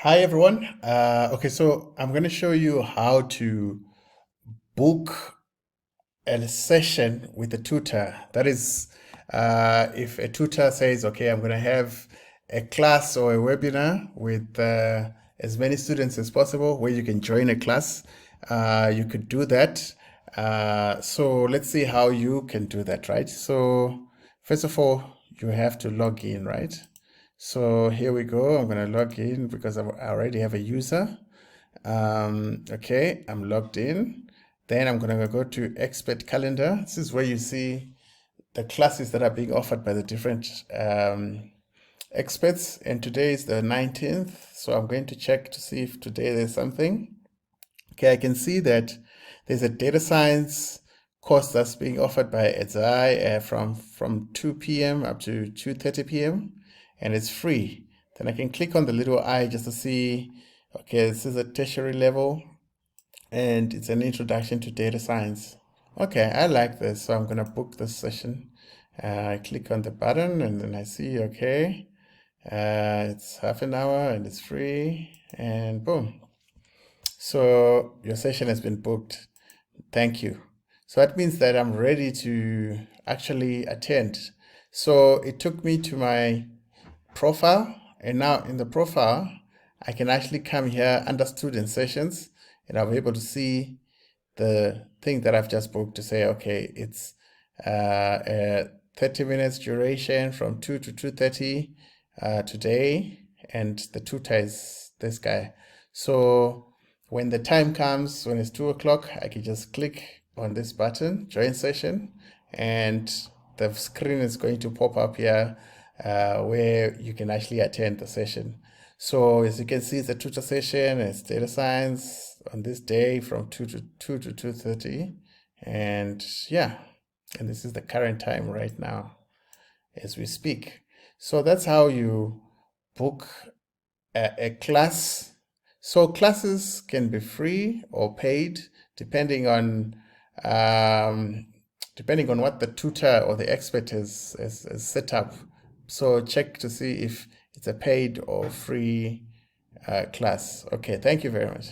Hi everyone. Okay, so I'm going to show you how to book a session with a tutor. That is, if a tutor says, okay, I'm going to have a class or a webinar with as many students as possible where you can join a class, you could do that. So let's see how you can do that, right? So first of all, you have to log in, right? So here we go. I'm going to log in because I already have a user. Okay, I'm logged in. Then I'm going to go to expert calendar. This is where you see the classes that are being offered by the different experts. And today is the 19th. So I'm going to check to see if today there's something. Okay, I can see that there's a data science course that's being offered by Edzai from 2 p.m. up to 2:30 p.m. and it's free. Then I can click on the little eye just to see, okay, this is a tertiary level and it's an introduction to data science. Okay, I like this, so I'm gonna book this session. I click on the button and then I see, okay, it's half an hour and it's free and boom. So your session has been booked. Thank you. So that means that I'm ready to actually attend. So it took me to my profile, and now in the profile, I can actually come here under student sessions and I'll be able to see the thing that I've just booked to say, okay, it's a 30 minutes duration from 2 to 2:30 today, and the tutor is this guy. So when the time comes, when it's 2 o'clock, I can just click on this button, join session, and the screen is going to pop up here where you can actually attend the session. So as you can see, it's a tutor session, it's data science on this day from 2 to 2:30. And yeah, and this is the current time right now as we speak. So that's how you book a class. So classes can be free or paid depending on um, depending on what the tutor or the expert has set up. So check to see if it's a paid or free class. Okay, thank you very much.